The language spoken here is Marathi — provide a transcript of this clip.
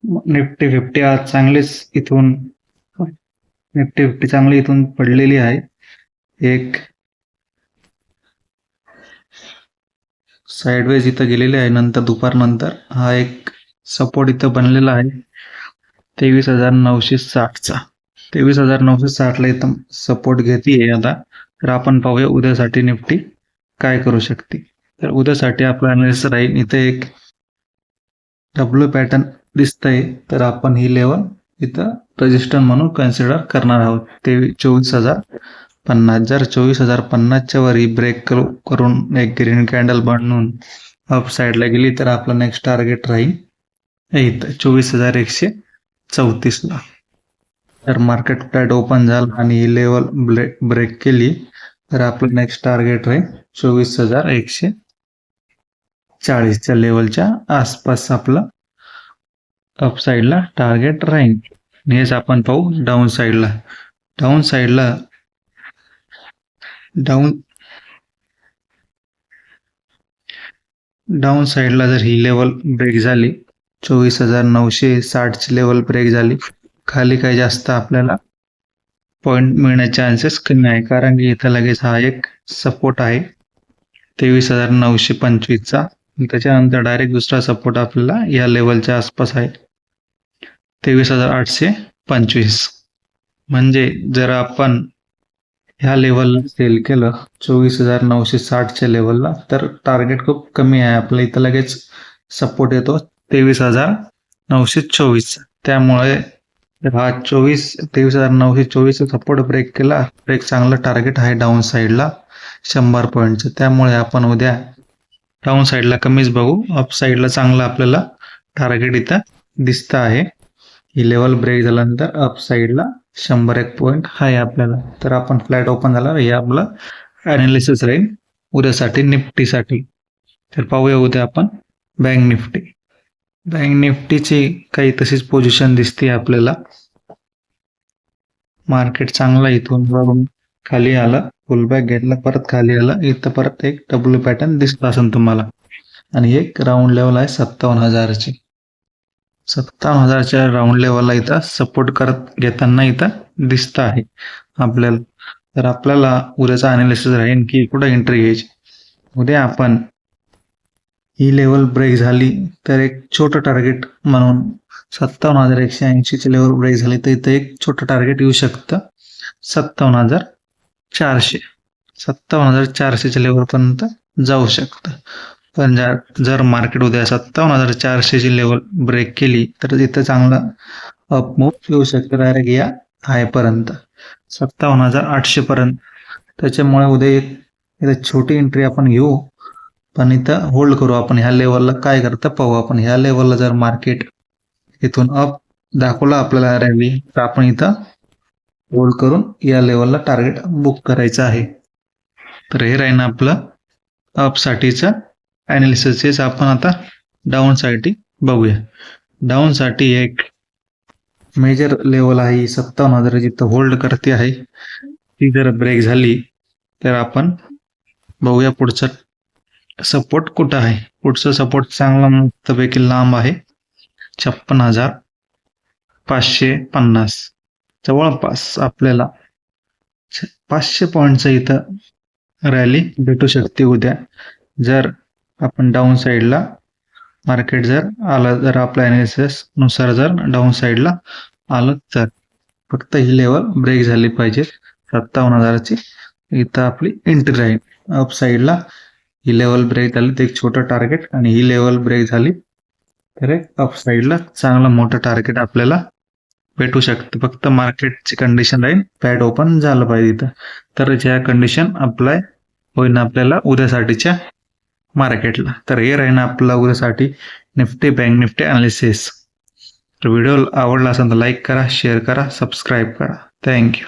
निफ्टी 50 आज चांगलीच इथून निफ्टी 50 चांगली इथून पडलेली आहे. एक साइडवेज इथं गेलेली आहे. नंतर दुपारनंतर हा एक सपोर्ट इथं बनलेला आहे 23,960चा. 23,960 ला इथं सपोर्ट घेते आता. तर आपण पाहूया उद्यासाठी निफ्टी काय करू शकते. तर उद्यासाठी आपला अनालिसिस राहील इथे एक डब्ल्यू पॅटर्न दिसतंय, तर आपण ही लेवल इथं रजिस्टर म्हणून कन्सिडर करणार आहोत. 24,050. जर 24,050च्या वरी ब्रेक करून एक ग्रीन कॅन्डल बनवून अप साईडला गेली तर आपलं नेक्स्ट टार्गेट राहील इथं 24,134 ला. तर मार्केट फ्लॅट ओपन झालं आणि ही लेवल ब्रेक केली तर आपलं नेक्स्ट टार्गेट राहील 24,140च्या लेवलच्या आसपास आपलं अप साईडला टार्गेट राहील. हेच आपण पाहू डाऊन साईडला. डाऊन साईडला जर ही लेवल ब्रेक झाली 24,960ची लेवल ब्रेक झाली, खाली काही जास्त आपल्याला पॉइंट मिळण्याचे चान्सेस कमी आहे, कारण की इथं लगेच हा एक सपोर्ट आहे 23,925चा. त्याच्यानंतर डायरेक्ट दुसरा सपोर्ट आपल्याला या लेवलच्या आसपास आहे 23,825. म्हणजे जर आपण ह्या लेवलला सेल केलं 24,960च्या लेवलला तर टार्गेट खूप कमी आहे आपलं. इथं लगेच सपोर्ट येतो 23,924. त्यामुळे हा 23,924 सपोर्ट ब्रेक केला, ब्रेक चांगला टार्गेट आहे डाऊन साईडला 100 पॉईंटचं. त्यामुळे आपण उद्या डाऊन साईडला कमीच बघू, अप साईडला चांगला आपल्याला टार्गेट इथं दिसतं आहे. ही लेवल ब्रेक झाल्यानंतर अप साईडला 101 पॉईंट आहे आपल्याला. तर आपण फ्लॅट ओपन झाला हे आपलं अनालिसिस राहील उद्यासाठी निफ्टीसाठी. तर पाहूया उद्या आपण बँक निफ्टीची काही तशीच पोझिशन दिसते आपल्याला. मार्केट चांगला इथून वरून खाली आला, फुलबॅक घेतला, परत खाली आला, इथं परत एक डब्ल्यू पॅटर्न दिसत असेल तुम्हाला. आणि एक राऊंड लेवल आहे 57,000ची. 57,000च्या राऊंड लेवलला इथं सपोर्ट करत घेताना इथं दिसत आहे आपल्याला. तर आपल्याला उद्याचा अनालिसिस राहील की कुठं एंट्री घ्यायची. उद्या आपण ही लेवल ब्रेक झाली तर एक छोटं टार्गेट म्हणून 57,180ची लेवल ब्रेक झाली तर इथं एक छोटं टार्गेट येऊ शकतं 57,400. 57,400च्या लेवलपर्यंत जाऊ शकतं. पण जर मार्केट उद्या 57,400ची लेवल ब्रेक केली तर इथं चांगला अप मूव्ह येऊ शकतं डायरेक्ट या हायपर्यंत 57,800 पर्यंत. त्याच्यामुळे उद्या इथं छोटी एंट्री आपण घेऊ, पण इथं होल्ड करू. आपण ह्या लेवलला काय करतं पाहू. आपण ह्या लेवलला जर मार्केट इथून अप दाखवला आपल्याला रॅली तर आपण इथं होल्ड करून या लेवलला टार्गेट बुक करायचं आहे. तर हे राहील आपलं अप साठीचं अनालिसिस. आपण आता डाऊन साठी बघूया. डाऊन साठी एक मेजर लेवल आहे 57,000 जिथं होल्ड करते आहे. ती जर ब्रेक झाली तर आपण बघूया पुढचं सपोर्ट कुठं आहे. पुढचं सपोर्ट चांगला मस्तपैकी लांब आहे 56,550. जवळपास आपल्याला 500 पॉईंटचं इथं रॅली भेटू शकते उद्या. जर आपण डाऊन साईडला मार्केट जर आलं, जर आपल्या अनालिसिस नुसार जर डाऊन साईडला आलं तर फक्त ही लेवल ब्रेक झाली पाहिजे 57,000ची. इथं आपली एंट्री राहील. अप साईडला ही लेवल ब्रेक झाली तर एक छोटं टार्गेट, आणि ही लेवल ब्रेक झाली तर एक अप साईडला चांगलं मोठं टार्गेट आपल्याला भेटू शकतं. फक्त मार्केटची कंडिशन राहील फ्लॅट ओपन झालं पाहिजे इथं, तर ज्या कंडिशन अप्लाय होईल आपल्याला उद्यासाठीच्या मार्केटला. तर हे राहील आपला उद्यासाठी निफ्टी बँक निफ्टी अनालिसिस. तर व्हिडिओ आवडला असेल तर लाईक करा, शेअर करा, सबस्क्राईब करा. थँक्यू.